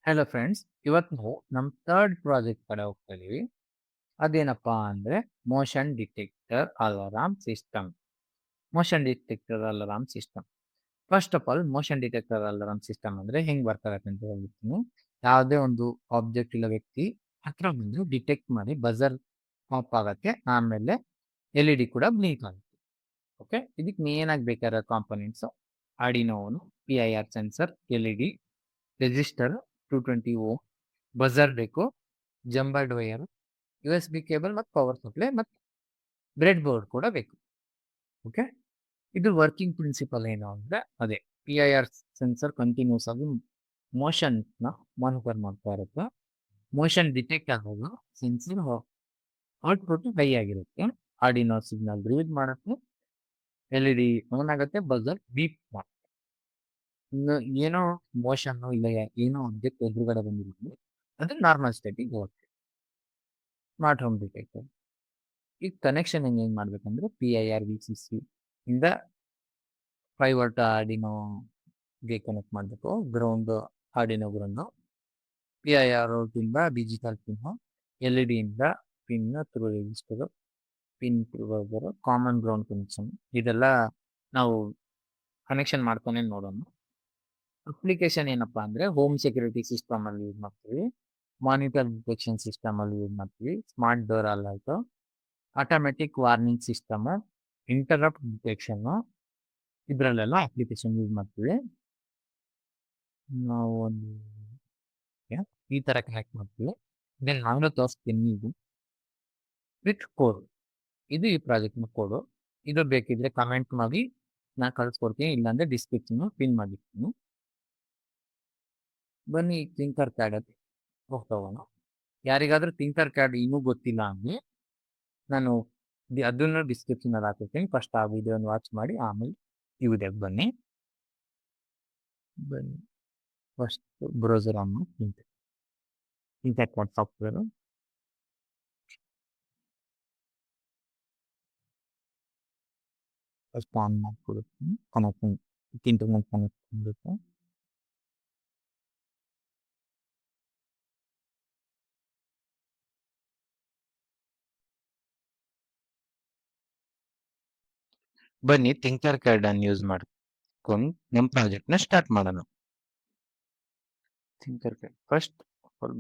Hello friends, ಇವತ್ತು ನಾವು ನಮ್ಮ ಥರ್ಡ್ ಪ್ರಾಜೆಕ್ಟ್ ಕಡೆ ಹೋಗ್ತಾ ಇದೀವಿ. ಅದೇನಪ್ಪಾ ಅಂದ್ರೆ motion detector alarm system. Motion detector alarm system. First of all motion detector alarm system ಅಂದ್ರೆ ಹೆಂಗ್ ವರ್ಕ್ ಆಗತ್ತೆ ಅಂತ ಹೇಳ್ಬಿಡ್ತೀನಿ. ಯಾವುದೇ ಒಂದು ಆಬ್ಜೆಕ್ಟ್ ಇಲ್ಲ ವ್ಯಕ್ತಿ ಹತ್ರ ಬಂದು ಡಿಟೆಕ್ಟ್ ಮಾಡಿ ಬಜರ್ ಆಫ್ ಆಗತ್ತೆ. ಆಮೇಲೆ LED ಕೂಡ ಬ್ಲಿಂಕ್ ಆಗುತ್ತೆ. ಓಕೆ, ಇದಕ್ಕೆ ಮೇನ್ ಆಗಿ ಬೇಕಾಗಿರೋ ಕಾಂಪೊನೆಂಟ್ಸ್ ಆರ್ಡಿನೋನು, PIR sensor, LED, resistor 220 ohm, buzzer ಬೇಕು, ಜಂಬರ್ಡ್ ವೈರ್, USB ಕೇಬಲ್ ಮತ್ತು ಪವರ್ ಸಪ್ಲೈ ಮತ್ತು ಬ್ರೆಡ್ ಬೋರ್ಡ್ ಕೂಡ ಬೇಕು. ಓಕೆ, ಇದು ವರ್ಕಿಂಗ್ ಪ್ರಿನ್ಸಿಪಲ್ ಏನು ಅಂದ್ರೆ ಅದೇ PIR ಸೆನ್ಸರ್ ಕಂಟಿನ್ಯೂಸ್ ಆಗಿ ಮೋಷನ್ನ ಮಾನಿಟರ್ ಮಾಡ್ತಾ ಇರುತ್ತೆ. ಮೋಷನ್ ಡಿಟೆಕ್ಟ್ ಆಗೋದು ಸೆನ್ಸರ್ ಔಟ್ಪುಟ್ ಹೈ ಆಗಿರುತ್ತೆ. ಆರ್ಡಿನೋ ಸಿಗ್ನಲ್ ರೀಡ್ ಮಾಡುತ್ತೆ, LED ಆನ್ ಆಗುತ್ತೆ, ಬಜರ್ ಬೀಪ್ ಮಾಡುತ್ತೆ. ಇನ್ನು ಏನೋ ಮೋಷನ್ ಇಲ್ಲ ಏನೋ ಆಬ್ಜೆಕ್ಟ್ ಎದುರುಗಡೆ ಬಂದಿರೋದು ಅದು ನಾರ್ಮಲ್ ಸ್ಟೇಟಿಗೆ ಹೋಗುತ್ತೆ. ಸ್ಮಾರ್ಟ್ ಹೋಮ್ ಡಿಟೆಕ್ಟರ್ ಈಗ ಕನೆಕ್ಷನ್ ಹೆಂಗೆ ಮಾಡ್ಬೇಕಂದ್ರೆ PIR VCC ಇಂದ 5 ವೋಲ್ಟ್ ಆರ್ಡಿನೋಗೆ ಕನೆಕ್ಟ್ ಮಾಡಬೇಕು. ಗ್ರೌಂಡ್ ಆರ್ಡಿನೋ ಗ್ರೌಂಡ್, PIR ಔಟಿಂದ ಡಿಜಿಟಲ್ ಪಿನ್, LED ಇಂದ pin through resistor, pin through buzzer, common ground connection. ಇದೆಲ್ಲ ನಾವು ಕನೆಕ್ಷನ್ ಮಾಡ್ಕೊಂಡೇ ನೋಡೋಣ. ಅಪ್ಲಿಕೇಶನ್ ಏನಪ್ಪಾ ಅಂದ್ರೆ ಹೋಮ್ ಸೆಕ್ಯೂರಿಟಿ ಸಿಸ್ಟಮ್ ಅಲ್ಲಿ ಯೂಸ್ ಮಾಡ್ತೀವಿ, ಮಾನಿಟರ್ ಡಿಟೆಕ್ಷನ್ ಸಿಸ್ಟಮ್ ಅಲ್ಲಿ ಯೂಸ್ ಮಾಡ್ತೀವಿ, smart door alert, automatic warning system, interrupt detection, ಇದರಲ್ಲೆಲ್ಲ ಅಪ್ಲಿಕೇಶನ್ ಯೂಸ್ ಮಾಡ್ತೀವಿ. ನಾವು ಒಂದು ಈ ತರ ಕನೆಕ್ಟ್ ಮಾಡ್ತೀವಿ. ದೆನ್ ನಾನು ತೋರಿಸ್ತೀನಿ ಇದು ವಿತ್ ಕೋಡ್. ಇದು ಈ ಪ್ರಾಜೆಕ್ಟ್ನ ಕೋಡು. ಇದು ಬೇಕಿದ್ರೆ ಕಮೆಂಟ್ ಮಾಡಿ ನಾನು ಕಳಿಸ್ಕೊಡ್ತೀನಿ, ಇಲ್ಲಾಂದ್ರೆ ಡಿಸ್ಕ್ರಿಪ್ಷನ್ ಪಿನ್ ಮಾಡಿರ್ತೀನಿ. ಬನ್ನಿ ಥಿಂಕರ್ ಪ್ಯಾಡ್ ಹೋಗೋಣ. ಯಾರಿಗಾದ್ರೂ ಥಿಂಕರ್ ಪ್ಯಾಡ್ ಇನ್ನೂ ಗೊತ್ತಿಲ್ಲ ಅಂದ್ರೆ ನಾನು ಅದನ್ನು ಡಿಸ್ಕ್ರಿಪ್ಷನ್ ಅಲ್ಲಿ ಹಾಕಿರ್ತೀನಿ. ಫಸ್ಟ್ ಆ ವಿಡಿಯೋನ ವಾಚ್ ಮಾಡಿ ಆಮೇಲೆ ಈ ವಿಡಿಯೋಗೆ ಬನ್ನಿ. ಫಸ್ಟ್ ಬ್ರೌಸರ್ ಆನ್ ಮಾಡಿ thinker pad software first on ಮಾಡ್ಕೊಡುತ್ತೀನಿ. ಕನೆಕ್ಷನ್ ಇಂಟರ್ನೆಟ್ ಕನೆಕ್ಟ್ ಮಾಡುತ್ತೆ. ಬನ್ನಿ ಥಿಂಕರ್ ಪ್ಯಾಡ್ ಅನ್ನು ಯೂಸ್ ಮಾಡ್ಕೊಂಡು ನಮ್ಮ ಪ್ರಾಜೆಕ್ಟ್ ನ ಸ್ಟಾರ್ಟ್ ಮಾಡೋಣ. ಥಿಂಕರ್ ಪ್ಯಾಡ್ ಫಸ್ಟ್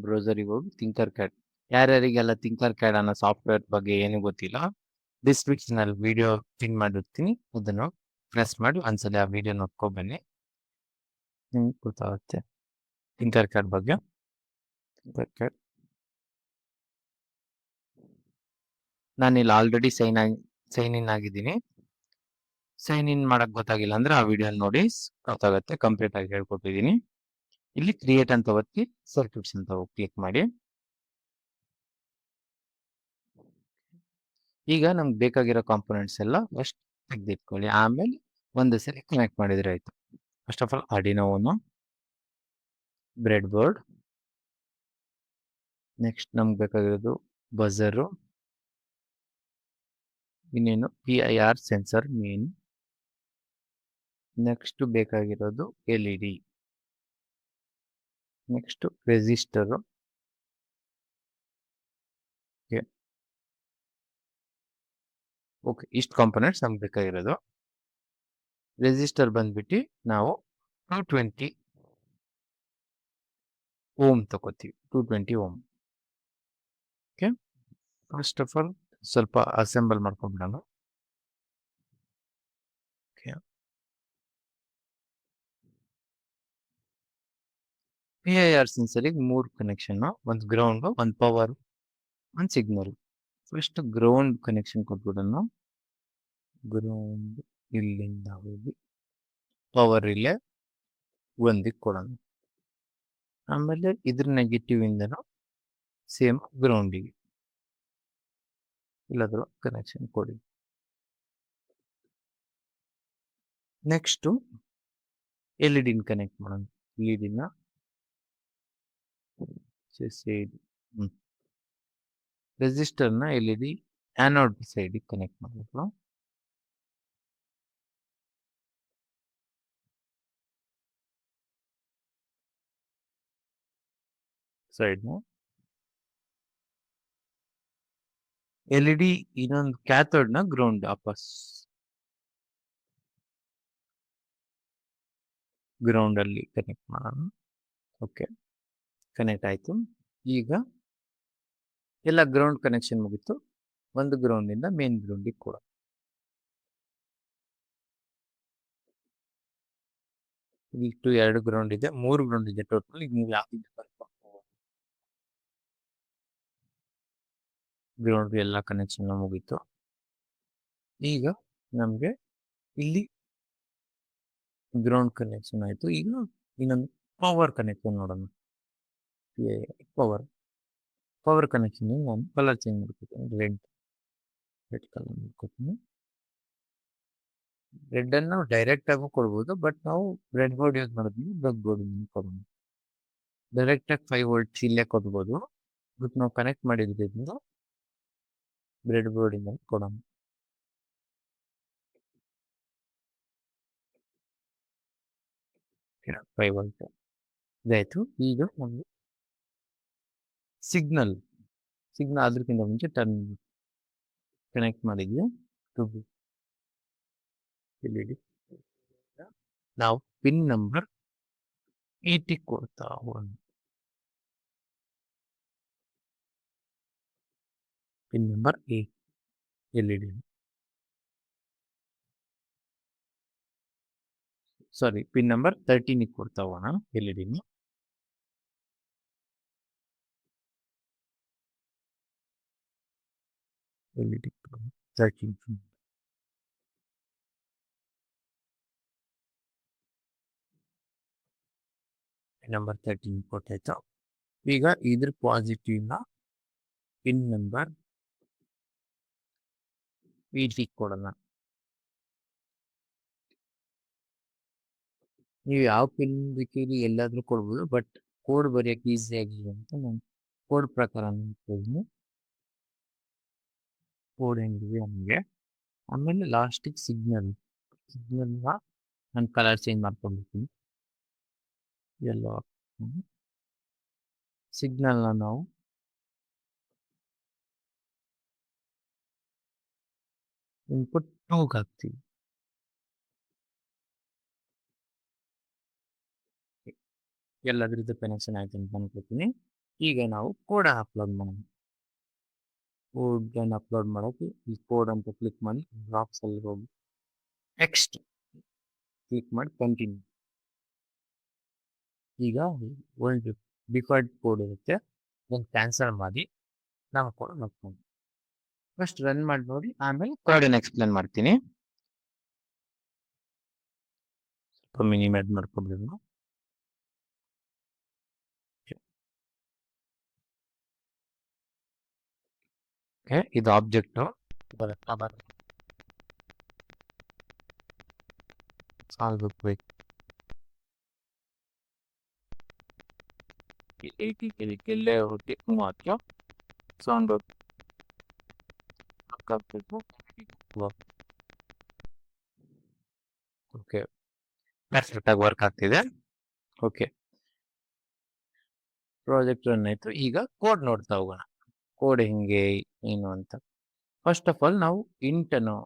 ಬ್ರೌಸರಿಗೆ ಹೋಗಿ ಥಿಂಕರ್ ಪ್ಯಾಡ್. ಯಾರ್ಯಾರಿಗೆಲ್ಲ ಥಿಂಕರ್ ಪ್ಯಾಡ್ ಅನ್ನೋ ಸಾಫ್ಟ್ವೇರ್ ಬಗ್ಗೆ ಏನು ಗೊತ್ತಿಲ್ಲ, ಡಿಸ್ಕ್ರಿಪ್ಷನ್ ಅಲ್ಲಿ ವಿಡಿಯೋ ಪಿನ್ ಮಾಡಿರ್ತೀನಿ, ಅದನ್ನು ಪ್ರೆಸ್ ಮಾಡಿ ಒಂದ್ಸಲ ಆ ವಿಡಿಯೋ ನೋಡ್ಕೊ ಬನ್ನಿ, ನಿಮ್ಗೆ ಗೊತ್ತಾಗುತ್ತೆ ಥಿಂಕರ್ ಪ್ಯಾಡ್ ಬಗ್ಗೆ. ಥಿಂಕರ್ ಪ್ಯಾಡ್ ನಾನಿಲ್ಲಿ ಆಲ್ರೆಡಿ ಸೈನ್ ಇನ್ ಆಗಿದ್ದೀನಿ. ಸೈನ್ ಇನ್ ಮಾಡಕ್ ಗೊತ್ತಾಗಿಲ್ಲ ಅಂದ್ರೆ ಆ ವಿಡಿಯೋ ನೋಡಿ ಗೊತ್ತಾಗುತ್ತೆ. ಕಂಪ್ಲೀಟ್ ಆಗಿ ಹೇಳ್ಕೊಟ್ಟಿದ್ದೀನಿ. ಇಲ್ಲಿ ಕ್ರಿಯೇಟ್ ಅಂತ ಒತ್ತಿ ಸರ್ಕ್ಯೂಟ್ಸ್ ಅಂತ ಕ್ಲಿಕ್ ಮಾಡಿ. ಈಗ ನಮ್ಗೆ ಬೇಕಾಗಿರೋ ಕಾಂಪೊನೆಂಟ್ಸ್ ಎಲ್ಲ ಫಸ್ಟ್ ತೆಗೆದಿಟ್ಕೊಳ್ಳಿ, ಆಮೇಲೆ ಒಂದು ಸರಿ ಕನೆಕ್ಟ್ ಮಾಡಿದ್ರೆ ಆಯ್ತು. ಫಸ್ಟ್ ಆಫ್ ಆಲ್ ಆರ್ಡಿನೋನು, ಬ್ರೆಡ್ ಬೋರ್ಡ್, ನೆಕ್ಸ್ಟ್ ನಮ್ಗೆ ಬೇಕಾಗಿರೋದು ಬಜರು, ಇನ್ನೇನು PIR ಸೆನ್ಸರ್ ಮೇನ್, ನೆಕ್ಸ್ಟ್ ಬೇಕಾಗಿರೋದು LED, ನೆಕ್ಸ್ಟ್ ರೆಜಿಸ್ಟರ್. ಓಕೆ, ಇಷ್ಟು ಕಾಂಪೊನೆಂಟ್ಸ್ ನಮ್ಗೆ ಬೇಕಾಗಿರೋದು. ರೆಜಿಸ್ಟರ್ ಬಂದ್ಬಿಟ್ಟು ನಾವು 220 ಓಮ್ ತಗೋತೀವಿ, 220 ohm. Okay, first of all ಸ್ವಲ್ಪ ಅಸೆಂಬಲ್ ಮಾಡ್ಕೊಂಡ್ಬಿಡೋಣ. PIR ಸೆನ್ಸರಿಗೆ 3 ಕನೆಕ್ಷನ್, ಒಂದು ಗ್ರೌಂಡ್, ಒಂದು ಪವರ್, ಒಂದು ಸಿಗ್ನಲ್. ಫಸ್ಟ್ ಗ್ರೌಂಡ್ ಕನೆಕ್ಷನ್ ಕೊಟ್ಬಿಡೋಣ. ಗ್ರೌಂಡ್ ಇಲ್ಲಿಂದ ಹೋಗಿ ಪವರ್ ಇಲ್ಲೇ ಒಂದಿಗೆ ಕೊಡೋಣ. ಆಮೇಲೆ ಇದ್ರ ನೆಗೆಟಿವ್ ಇಂದನು ಸೇಮ್ ಗ್ರೌಂಡಿಗೆ ಇಲ್ಲದ್ರ ಕನೆಕ್ಷನ್ ಕೊಡಿ. ನೆಕ್ಸ್ಟ್ LED ಕನೆಕ್ಟ್ ಮಾಡೋಣ. LED ನ ರೆಜಿಸ್ಟರ್ ನ LED ಆನೋಡ್ ಸೈಡ್ ಕನೆಕ್ಟ್ ಮಾಡಬೇಕು. ಸೈಡ್‌ನ ಎಲ್-ಇ-ಡಿ ಇನ್ನೊಂದು ಕ್ಯಾಥೋಡ್‌ನ ಗ್ರೌಂಡ್ ವಾಪಸ್ ಗ್ರೌಂಡಲ್ಲಿ ಕನೆಕ್ಟ್ ಮಾಡೋಣ. ಓಕೆ. ಕನೆಕ್ಟ್ ಆಯ್ತು. ಈಗ ಎಲ್ಲ ಗ್ರೌಂಡ್ ಕನೆಕ್ಷನ್ ಮುಗೀತು. ಒಂದು ಗ್ರೌಂಡಿಂದ ಮೇನ್ ಗ್ರೌಂಡಿಗೆ ಕೂಡ. ಇಷ್ಟು 2 ಗ್ರೌಂಡ್ ಇದೆ. 3 ಗ್ರೌಂಡ್ ಇದೆ ಟೋಟಲ್. ಈಗ ನೀವು ಯಾವ್ದಿದೆ ಗ್ರೌಂಡ್ ಎಲ್ಲ ಕನೆಕ್ಷನ್ ಮುಗೀತು. ಈಗ ನಮ್ಗೆ ಇಲ್ಲಿ ಗ್ರೌಂಡ್ ಕನೆಕ್ಷನ್ ಆಯ್ತು. ಈಗ ಇನ್ನೊಂದು ಪವರ್ ಕನೆಕ್ಷನ್ ನೋಡೋಣ. ಪವರ್ ಕನೆಕ್ಷನ್ ನಾನು ಕಲರ್ ಚೇಂಜ್ ಮಾಡ್ಕೊತೀನಿ. ರೆಡ್ ಕಲರ್ ಮಾಡ್ಕೊತೀನಿ. ರೆಡ್ ಅನ್ನು ನಾವು ಡೈರೆಕ್ಟ್ ಆಗೂ ಕೊಡ್ಬೋದು, ಬಟ್ ನಾವು ರೆಡ್ ಬೋರ್ಡ್ ಯೂಸ್ ಮಾಡಿದ್ವಿ. ಬ್ಲಾಕ್ ಬೋರ್ಡ್ ಕೊಡೋಣ. ಡೈರೆಕ್ಟ್ ಆಗಿ 5 ವೋಲ್ಟ್ ಇಲ್ಲೇ ಕೊಡ್ಬೋದು, ಬಟ್ ನಾವು ಕನೆಕ್ಟ್ ಮಾಡಿದ್ರಿಂದ ಬ್ರೆಡ್ ಬೋರ್ಡ್ ಇಂದ ಕೊಡೋಣ. ಓಕೆ, 5 ವೋಲ್ಟ್ ಇದಾಯ್ತು. ಈಗ ನಮ್ಗೆ ಸಿಗ್ನಲ್ ಅದಕ್ಕಿಂತ ಮುಂಚೆ ಟರ್ನ್ ಕನೆಕ್ಟ್ ಮಾಡಿದ್ವಿ. ಎಲ್-ಇ-ಡಿ ನಾವು ಪಿನ್ ನಂಬರ್ 80 ಕೊಡ್ತಾ ಹೋಗೋಣ. ಪಿನ್ ನಂಬರ್ 8 ಎಲ್-ಇ-ಡಿ ಸಾರಿ ಪಿನ್ ನಂಬರ್ 13 ಕೊಡ್ತಾ ಹೋಗೋಣ ಎಲ್-ಇ-ಡಿನ. L-E-D 13 number 13 ಕೊಟ್ಟಾಯ್ತು. ಈಗ ಇದ್ರ ಪಾಸಿಟಿವ್ನ ಪಿನ್ ನಂಬರ್ 80 ಕೊಡೋಣ. ನೀವು ಯಾವ ಪಿನ್ ಬೇಕಿದ್ರೆ ಎಲ್ಲಾದ್ರೂ ಕೊಡ್ಬೋದು, ಬಟ್ ಕೋಡ್ ಬರೆಯೋಕೆ ಈಸಿ ಆಗಿದೆ ಅಂತ ನಾನು ಕೋಡ್ ಪ್ರಕಾರ ಕೊಡ್ತೀನಿ. ಕೋಡ್ ಹೆಂಗಿದೆ ನಮಗೆ. ಆಮೇಲೆ ಲಾಸ್ಟಿಗೆ ಸಿಗ್ನಲ್ನ ನಾನು ಕಲರ್ ಚೇಂಜ್ ಮಾಡ್ಕೊಂಡಿರ್ತೀನಿ. ಎಲ್ಲೋ ಸಿಗ್ನಲ್ನ ನಾವು ಇನ್ಪುಟ್ 2ಗೆ ಹಾಕ್ತೀವಿ. ಎಲ್ಲದ್ರದ್ದು ಕನೆಕ್ಷನ್ ಆಯ್ತು ಅಂತ ಅನ್ಕೋತೀನಿ. ಈಗ ನಾವು ಕೋಡ್ ಅಪ್ಲೋಡ್ ಮಾಡೋಣ. ಕೋಡನ್ನು ಅಪ್ಲೋಡ್ ಮಾಡೋಕ್ಕೆ ಈ ಕೋಡ್ ಅಂತ ಕ್ಲಿಕ್ ಮಾಡಿ ಬಾಕ್ಸಲ್ಲಿ ಹೋಗಿ ನೆಕ್ಸ್ಟ್ ಕ್ಲಿಕ್ ಮಾಡಿ ಕಂಟಿನ್ಯೂ. ಈಗ ಒಂದು ಡಿಫಾಲ್ಟ್ ಕೋಡ್ ಇರುತ್ತೆ, ಅದನ್ನು ಕ್ಯಾನ್ಸಲ್ ಮಾಡಿ ನಾವು ಕೋಡ್ ನೋಡ್ಕೊಂಡು ಫಸ್ಟ್ ರನ್ ಮಾಡಿ ನೋಡಿ, ಆಮೇಲೆ ಕೋಡನ್ನು ಎಕ್ಸ್ಪ್ಲೇನ್ ಮಾಡ್ತೀನಿ. ಸ್ವಲ್ಪ ಮಿನಿಮೈಸ್ ಮಾಡ್ಕೊಬಿಡೋಣ. ಓಕೆ, ಇದು ಆಬ್ಜೆಕ್ಟು ಸಾಲ್ಬೇಕು. ಇಲ್ಲೇ ಹೋಗಿ ಮಾತ್ರ ಸೌಂಡ್ ಓಕೆ, ಪರ್ಫೆಕ್ಟ್ ಆಗಿ ವರ್ಕ್ ಆಗ್ತಿದೆ. ಓಕೆ, ಪ್ರಾಜೆಕ್ಟ್ ರನ್ ಆಯ್ತು. ಈಗ ಕೋಡ್ ನೋಡ್ತಾ ಹೋಗೋಣ. ಕೋಡ್ ಹೆಂಗೆ ಏನು ಅಂತ. ಫಸ್ಟ್ ಆಫ್ ಆಲ್ ನಾವು ಇಂಟ್ ಅನ್ನೋ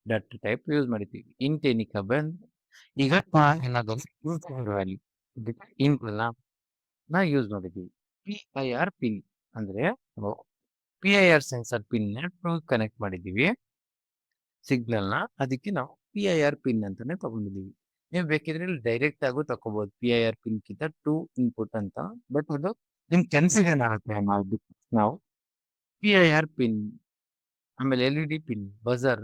ಡಾಟಾ ಟೈಪ್ ಯೂಸ್ ಮಾಡಿದ್ದೀವಿ. ಇಂಟ್ ಏನಕ್ಕೆ ಬಂದು ಈಗ ವ್ಯಾಲ್ಯೂ ಇಂಟ್ ನಾ ಯೂಸ್ ಮಾಡಿದ್ದೀವಿ. PIR ಪಿನ್ ಅಂದ್ರೆ PIR ಸೆನ್ಸರ್ ಪಿನ್ ಕನೆಕ್ಟ್ ಮಾಡಿದ್ದೀವಿ ಸಿಗ್ನಲ್ನ. ಅದಕ್ಕೆ ನಾವು PIR ಪಿನ್ ಅಂತಾನೆ ತಗೊಂಡಿದ್ದೀವಿ. ನೀವು ಬೇಕಿದ್ರೆ ಇಲ್ಲಿ ಡೈರೆಕ್ಟ್ ಆಗು ತಗೋಬಹುದು PIR ಪಿನ್ ಕಿಂತ 2 ಇನ್ಪುಟ್ ಅಂತ, ಬಟ್ ಅದು ನಿಮ್ಗೆ ಕನ್ಫ್ಯೂಷನ್ ಆಗುತ್ತೆ. ನಾವು PIR ಪಿನ್ ಆಮೇಲೆ ಎಲ್-ಇ-ಡಿ ಪಿನ್ ಬಜರ್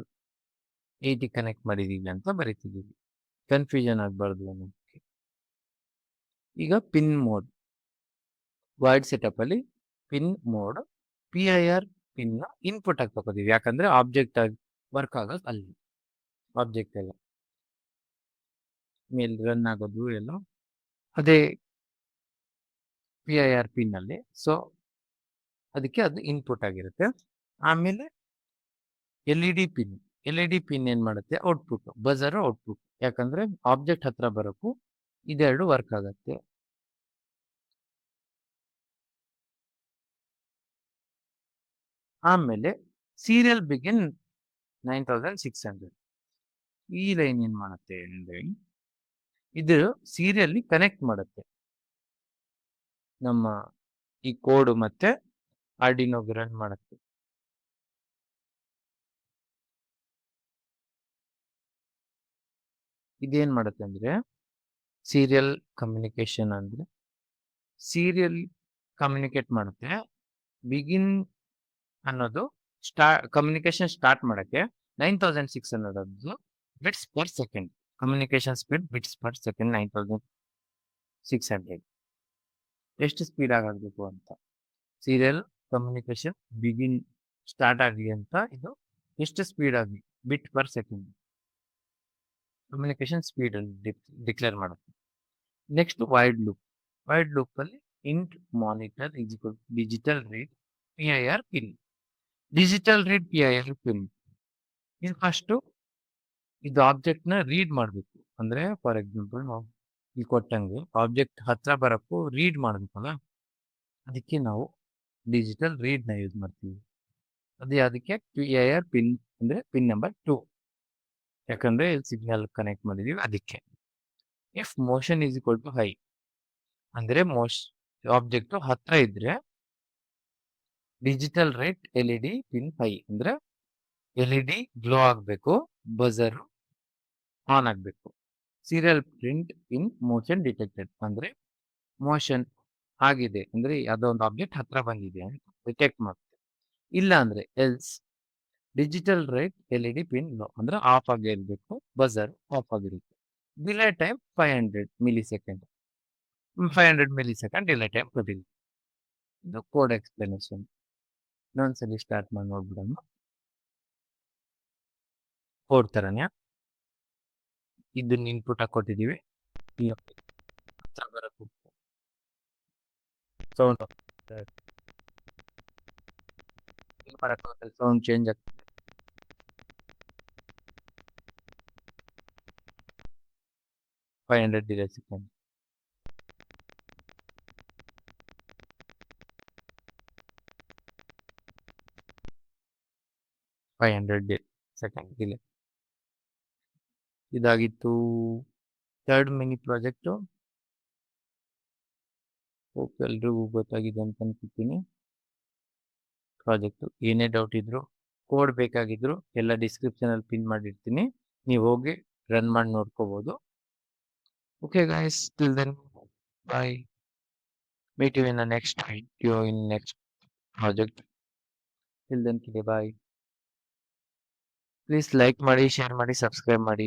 80 ಕನೆಕ್ಟ್ ಮಾಡಿದೀವಿ ಅಂತ ಬರೀತಿದ್ದೀವಿ, ಕನ್ಫ್ಯೂಷನ್ ಆಗಬಾರ್ದು ಅನ್ನೋದಕ್ಕೆ. ಈಗ ಪಿನ್ ಮೋಡ್ ವೈಡ್ ಸೆಟಪ್ ಅಲ್ಲಿ pin mode PIR pin input ಆಗಿ ತಗೋತೀವಿ, ಯಾಕಂದ್ರೆ ಆಬ್ಜೆಕ್ಟ್ ಆಗಿ ವರ್ಕ್ ಆಗೋದು ಅಲ್ಲಿ. ಆಬ್ಜೆಕ್ಟ್ ಎಲ್ಲ ಮೇಲೆ ರನ್ ಆಗೋದು ಎಲ್ಲ ಅದೇ PIR ಪಿನ್ ಅಲ್ಲಿ, ಸೊ ಅದಕ್ಕೆ ಅದು ಇನ್ಪುಟ್ ಆಗಿರುತ್ತೆ. ಆಮೇಲೆ ಎಲ್-ಇ-ಡಿ ಪಿನ್ ಏನ್ ಮಾಡುತ್ತೆ, ಔಟ್ಪುಟ್ ಬಜರ್ ಔಟ್ಪುಟ್, ಯಾಕಂದ್ರೆ ಆಬ್ಜೆಕ್ಟ್ ಹತ್ರ ಬರೋಕ್ಕೂ ಇದೆರಡು ವರ್ಕ್ ಆಗುತ್ತೆ. ಆಮೇಲೆ ಸೀರಿಯಲ್ ಬಿಗಿನ್ 9600. ಈ ಲೈನ್ ಏನ್ ಮಾಡುತ್ತೆ ಅಂದ್ರೆ ಇದು ಸೀರಿಯಲಿ ಕನೆಕ್ಟ್ ಮಾಡುತ್ತೆ ನಮ್ಮ ಈ ಕೋಡ್ ಮತ್ತೆ ಆರ್ಡಿನೋಗೆ ರನ್ ಮಾಡುತ್ತೆ. ಇದೇನ್ ಮಾಡುತ್ತೆ ಅಂದ್ರೆ ಸೀರಿಯಲ್ ಕಮ್ಯುನಿಕೇಶನ್ ಅಂದ್ರೆ ಸೀರಿಯಲ್ ಕಮ್ಯುನಿಕೇಟ್ ಮಾಡುತ್ತೆ. ಬಿಗಿನ್ ಅನ್ನೋದು ಕಮ್ಯುನಿಕೇಶನ್ ಸ್ಟಾರ್ಟ್ ಮಾಡಕ್ಕೆ 9600 ಅದು bits per second. Communication speed bits per second 9600. ಎಷ್ಟು ಸ್ಪೀಡ್ ಆಗಬೇಕು ಅಂತ ಸೀರಿಯಲ್ ಕಮ್ಯುನಿಕೇಶನ್ ಬಿಗಿನ್ ಸ್ಟಾರ್ಟ್ ಆಗಲಿ ಅಂತ ಇದು ಎಷ್ಟು ಸ್ಪೀಡ್ ಆಗಿ bit per second communication speed ಅಲ್ಲಿ ಡಿಕ್ಲೇರ್ ಮಾಡುತ್ತೆ. Next void loop. Void loop ಅಲ್ಲಿ int monitor is equal digital read PIR pin. Digital read PIR pin ಇದು ಫಸ್ಟ್ ಇದು ಆಬ್ಜೆಕ್ಟ್ ನ ರೀಡ್ ಮಾಡಬೇಕು. ಅಂದ್ರೆ ಫಾರ್ ಎಕ್ಸಾಂಪಲ್ ನಾವು ಇಲ್ಲಿ ಕೊಟ್ಟಂಗೆ ಆಬ್ಜೆಕ್ಟ್ ಹತ್ರ ಬರಕ್ಕೂ ರೀಡ್ ಮಾಡ್ಬೇಕಲ್ಲ, ಅದಕ್ಕೆ ನಾವು ಡಿಜಿಟಲ್ ರೀಡ್ ನ ಯೂಸ್ ಮಾಡ್ತೀವಿ. ಅದೇ ಅದಕ್ಕೆ PIR ಪಿನ್ ಅಂದ್ರೆ ಪಿನ್ ನಂಬರ್ 2, ಯಾಕಂದ್ರೆ ಸಿಗ್ನಲ್ ಕನೆಕ್ಟ್ ಮಾಡಿದೀವಿ ಅದಕ್ಕೆ. If motion is equal to high ಅಂದ್ರೆ ಆಬ್ಜೆಕ್ಟ್ ಹತ್ರ ಇದ್ರೆ digital write LED pin high ಅಂದ್ರೆ LED ಗ್ಲೋ ಆಗಬೇಕು, ಬಜರ್ ಆನ್ ಆಗಬೇಕು. Serial print in motion detected ಅಂದ್ರೆ ಮೋಷನ್ ಆಗಿದೆ ಅಂದ್ರೆ ಅದೊಂದು ಆಬ್ಜೆಕ್ಟ್ ಹತ್ರ ಬಂದಿದೆ ಅಂತ ಡಿಟೆಕ್ಟ್ ಮಾಡುತ್ತೆ. ಇಲ್ಲ ಅಂದ್ರೆ else digital write LED pin low ಅಂದ್ರೆ ಆಫ್ ಆಗಿರ್ಬೇಕು, ಬಜರ್ ಆಫ್ ಆಗಿರುತ್ತೆ. Delay time 500 milli second. 500 milli second delay time ಕೊಟ್ಟಿದೆ. ಇದು ಕೋಡ್ ಎಕ್ಸ್ಪ್ಲನೇಷನ್. ಇನ್ನೊಂದ್ಸಲಿ ಸ್ಟಾರ್ಟ್ ಮಾಡಿ ನೋಡ್ಬಿಡೋಣ. ಕೋಡ್ ತರನೇ ಇದನ್ನ ಇನ್ಪುಟ್ ಹಾಕೊಟ್ಟಿದೀವಿ. ಸೌಂಡ್ ಸೌಂಡ್ ಚೇಂಜ್ ಆಗ್ತದೆ. Five 500 delay second. Second delay. ಇದಾಗಿತ್ತು ಥರ್ಡ್ ಮಿನಿ ಪ್ರಾಜೆಕ್ಟು. ಹೋಪ್ ಎಲ್ರಿಗೂ ಗೊತ್ತಾಗಿದೆ ಅಂತ ಅನ್ಕೊತೀನಿ. ಪ್ರಾಜೆಕ್ಟು ಏನೇ ಡೌಟ್ ಇದ್ರು ಕೋಡ್ ಬೇಕಾಗಿದ್ರು ಎಲ್ಲ ಡಿಸ್ಕ್ರಿಪ್ಷನ್ ಅಲ್ಲಿ ಪಿನ್ ಮಾಡಿರ್ತೀನಿ, ನೀವು ಹೋಗಿ ರನ್ ಮಾಡಿ ನೋಡ್ಕೋಬಹುದು. Okay guys, till then bye, meet you in the next video in next project. till then bye. Please like ಮಾಡಿ, ಶೇರ್ ಮಾಡಿ, ಸಬ್ಸ್ಕ್ರೈಬ್ ಮಾಡಿ.